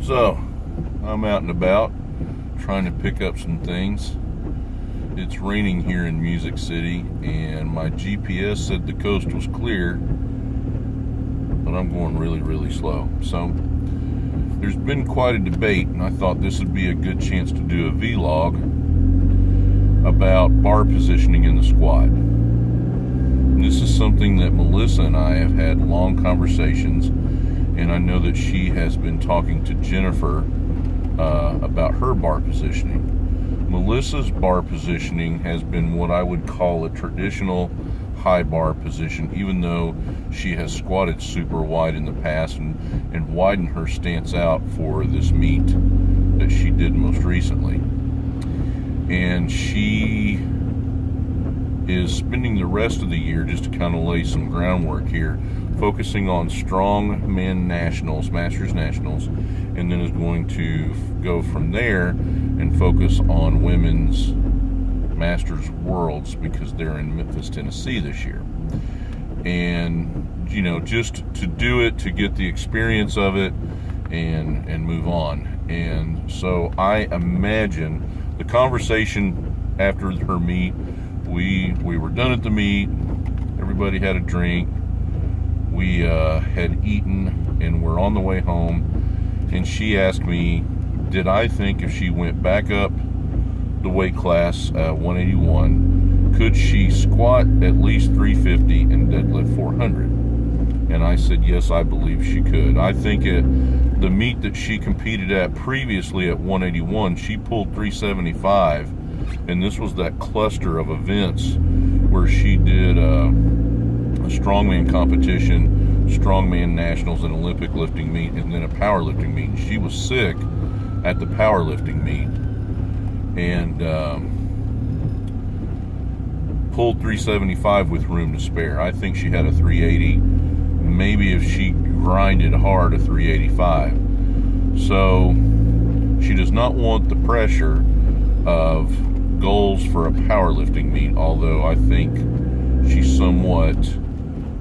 So, I'm out and about trying to pick up some things. It's raining here in Music City, and my GPS said the coast was clear, but I'm going really slow. So, there's been quite a debate, and I thought this would be a good chance to do a vlog about bar positioning in the squat. And this is something that Melissa and I have had long conversations, and I know that she has been talking to Jennifer about her bar positioning. Melissa's bar positioning has been what I would call a traditional high bar position, even though she has squatted super wide in the past and widened her stance out for this meet that she did most recently. And she is spending the rest of the year, just to kind of lay some groundwork here, focusing on strong men nationals, masters nationals, and then is going to go from there and focus on women's masters worlds, because they're in Memphis, Tennessee this year. And, you know, just to do it, to get the experience of it and move on. And so I imagine the conversation after her meet, we were done at the meet, everybody had a drink, we had eaten, and we're on the way home, and she asked me, did I think if she went back up the weight class 181, could she squat at least 350 and deadlift 400? And I said, yes, I believe she could. I think at the meet that she competed at previously at 181, she pulled 375, and this was that cluster of events where she did a strongman competition, strongman nationals, an Olympic lifting meet, and then a powerlifting meet. She was sick at the powerlifting meet and pulled 375 with room to spare. I think she had a 380, maybe if she grinded hard, a 385. So she does not want the pressure of goals for a powerlifting meet, although I think she somewhat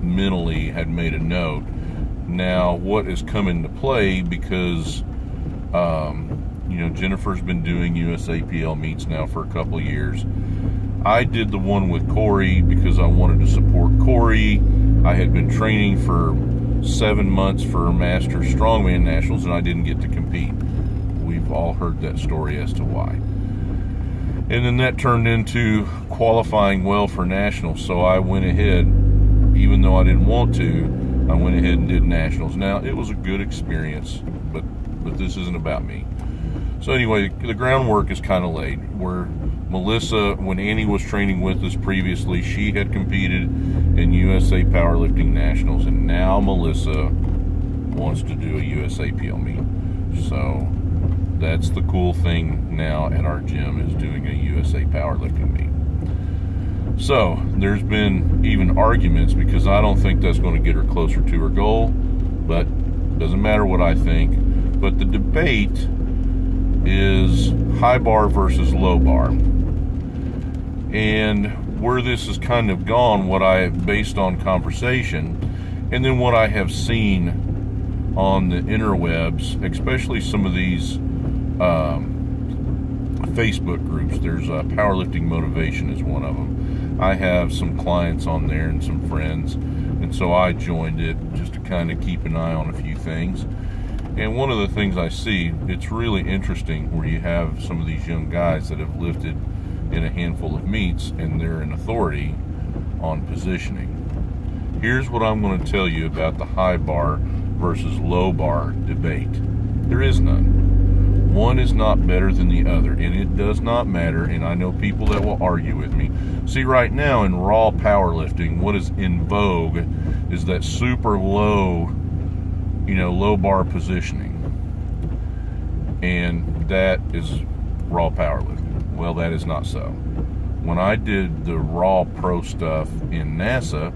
mentally had made a note. Now, what has come into play, because you know, Jennifer's been doing USAPL meets now for a couple of years. I did the one with Corey because I wanted to support Corey. I had been training for 7 months for Master Strongman Nationals, and I didn't get to compete. We've all heard that story as to why. And then that turned into qualifying well for Nationals, so I went ahead, even though I didn't want to, I went ahead and did Nationals. Now, it was a good experience, but this isn't about me. So anyway, the groundwork is kind of laid. Where Melissa, when Annie was training with us previously, she had competed in USA Powerlifting Nationals, and now Melissa wants to do a USAPL meet. So that's the cool thing now at our gym, is doing a USA Powerlifting meet. So there's been even arguments, because I don't think that's going to get her closer to her goal, but doesn't matter what I think. But the debate is high bar versus low bar. And where this has kind of gone, what I have based on conversation, and then what I have seen on the interwebs, especially some of these Facebook groups. There's Powerlifting Motivation is one of them. I have some clients on there and some friends, and so I joined it just to kind of keep an eye on a few things. And one of the things I see, it's really interesting, where you have some of these young guys that have lifted in a handful of meets, and they're an authority on positioning. Here's what I'm going to tell you about the high bar versus low bar debate. There is none. One is not better than the other, and it does not matter, and I know people that will argue with me. See, right now in raw powerlifting, what is in vogue is that super low, low bar positioning. And that is raw powerlifting. Well, that is not so. When I did the raw pro stuff in NASA,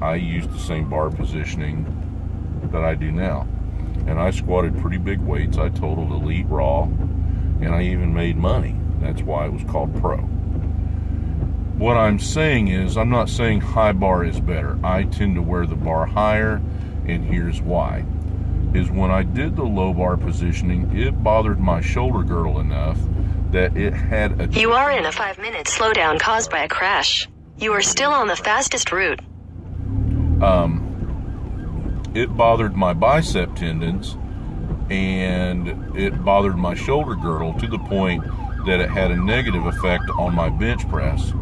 I used the same bar positioning that I do now. And I squatted pretty big weights. I totaled elite raw, and I even made money. That's why it was called pro. What I'm saying is, I'm not saying high bar is better. I tend to wear the bar higher, and here's why. is when I did the low bar positioning, it bothered my shoulder girdle enough that it had a... You are in a 5-minute slowdown caused by a crash. You are still on the fastest route. It bothered my bicep tendons, and it bothered my shoulder girdle to the point that it had a negative effect on my bench press.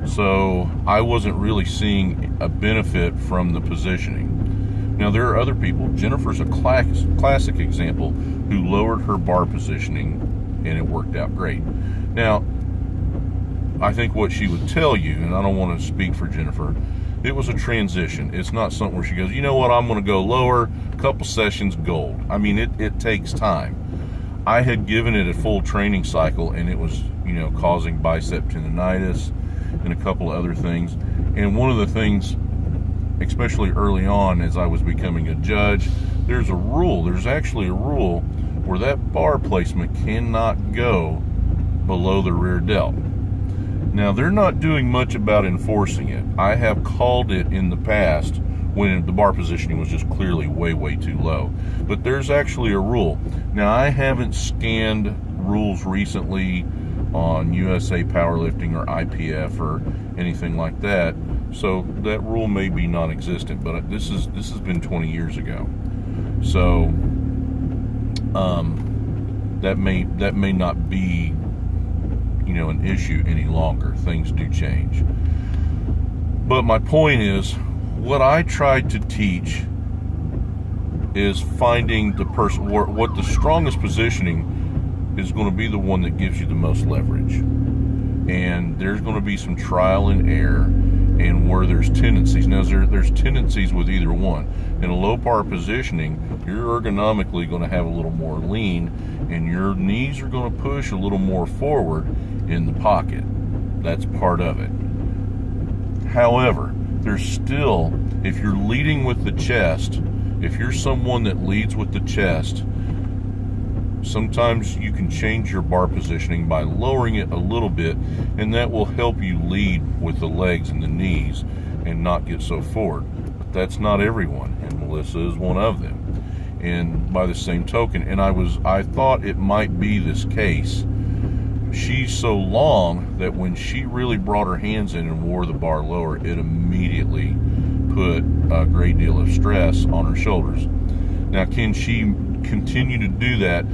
So I wasn't really seeing a benefit from the positioning. Now, there are other people. Jennifer's a classic example who lowered her bar positioning, and it worked out great. Now, I think what she would tell you, and I don't want to speak for Jennifer, it was a transition. It's not something where she goes, you know what, I'm going to go lower, a couple sessions, gold. I mean, it takes time. I had given it a full training cycle, and it was, causing bicep tendonitis and a couple of other things. And one of the things, especially early on as I was becoming a judge, there's actually a rule where that bar placement cannot go below the rear delt. Now, they're not doing much about enforcing it. I have called it in the past when the bar positioning was just clearly way, way too low. But there's actually a rule. Now, I haven't scanned rules recently on USA Powerlifting or IPF or anything like that, so that rule may be non-existent, but this has been 20 years ago. So that may not be an issue any longer. Things do change. But my point is, what I tried to teach is finding the person, what the strongest positioning is going to be, the one that gives you the most leverage. And there's going to be some trial and error, and where there's tendencies. Now, there's tendencies with either one. In a low bar positioning, you're ergonomically going to have a little more lean, and your knees are going to push a little more forward in the pocket. That's part of it. However, there's still, if you're leading with the chest, if you're someone that leads with the chest, sometimes you can change your bar positioning by lowering it a little bit, and that will help you lead with the legs and the knees and not get so forward. But that's not everyone, and Melissa is one of them. And by the same token, and I thought it might be this case, she's so long that when she really brought her hands in and wore the bar lower, it immediately put a great deal of stress on her shoulders. Now, can she continue to do that?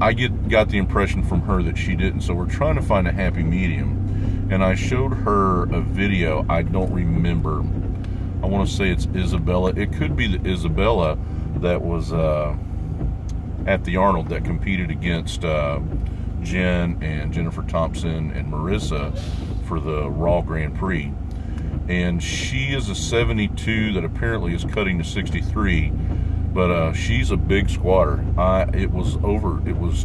I got the impression from her that she didn't, so we're trying to find a happy medium. And I showed her a video. I don't remember. I want to say it's Isabella. It could be the Isabella that was at the Arnold that competed against Jen and Jennifer Thompson and Marissa for the Raw Grand Prix. And she is a 72 that apparently is cutting to 63, but she's a big squatter. It was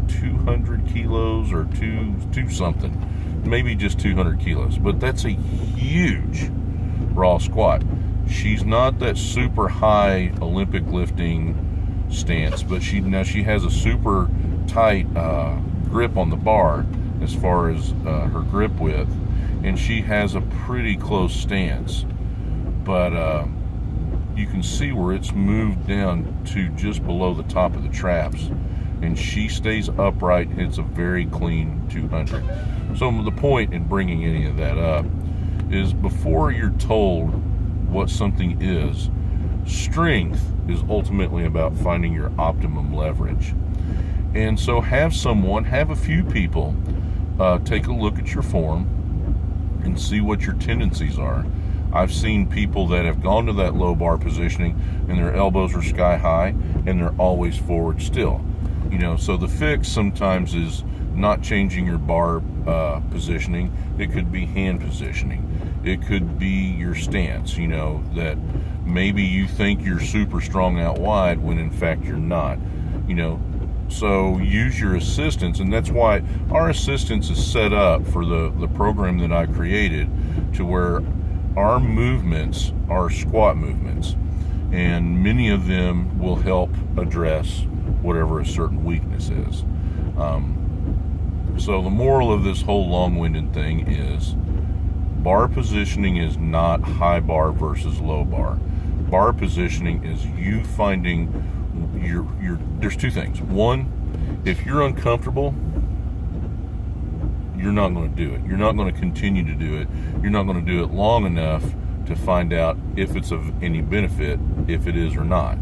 200 kilos or two something, maybe just 200 kilos, but that's a huge raw squat. She's not that super high Olympic lifting stance, but she has a super tight grip on the bar as far as her grip width, and she has a pretty close stance, but you can see where it's moved down to just below the top of the traps, and she stays upright. It's a very clean 200. So the point in bringing any of that up is, before you're told what something is, strength is ultimately about finding your optimum leverage. And so have a few people take a look at your form and see what your tendencies are. I've seen people that have gone to that low bar positioning and their elbows are sky high and they're always forward still. So the fix sometimes is not changing your bar positioning. It could be hand positioning. It could be your stance, that maybe you think you're super strong out wide when in fact you're not. So use your assistance, and that's why our assistance is set up for the program that I created, to where our movements are squat movements, and many of them will help address whatever a certain weakness is. So the moral of this whole long-winded thing is, bar positioning is not high bar versus low bar. Bar positioning is you finding there's two things. One, if you're uncomfortable, you're not going to do it. You're not going to continue to do it. You're not going to do it long enough to find out if it's of any benefit, if it is or not.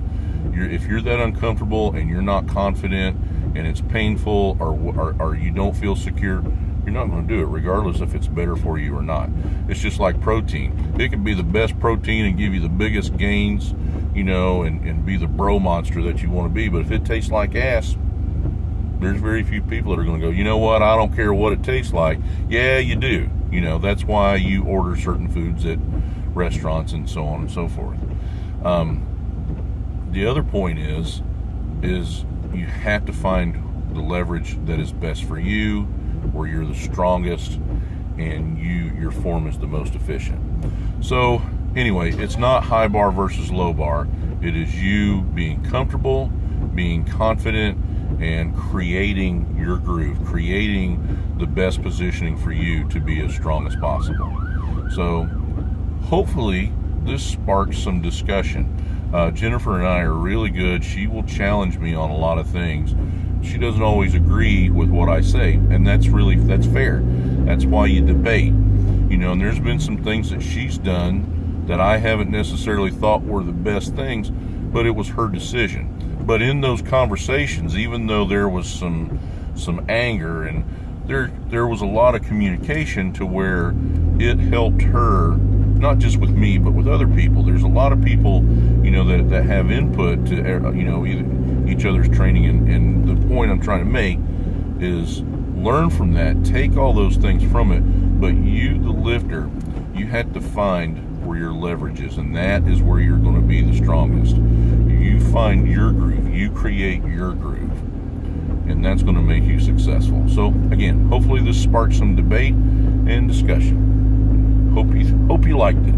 If you're that uncomfortable and you're not confident and it's painful or you don't feel secure, you're not going to do it regardless if it's better for you or not. It's just like protein. It can be the best protein and give you the biggest gains, and be the bro monster that you want to be. But if it tastes like ass, there's very few people that are going to go, you know what, I don't care what it tastes like. Yeah, you do. That's why you order certain foods at restaurants and so on and so forth. The other point is you have to find the leverage that is best for you, where you're the strongest and your form is the most efficient. So anyway, it's not high bar versus low bar. It is you being comfortable, being confident, and creating your groove, creating the best positioning for you to be as strong as possible. So hopefully this sparks some discussion. Jennifer and I are really good. She will challenge me on a lot of things. She doesn't always agree with what I say, and that's fair. That's why you debate. And there's been some things that she's done that I haven't necessarily thought were the best things, but it was her decision. But in those conversations, even though there was some anger and there was a lot of communication to where it helped her, not just with me, but with other people. There's a lot of people, that have input to, each other's training. And the point I'm trying to make is learn from that, take all those things from it. But you, the lifter, you have to find where your leverage is, and that is where you're going to be the strongest. You find your groove, you create your groove, and that's going to make you successful. So again, hopefully this sparks some debate and discussion. Hope you liked it.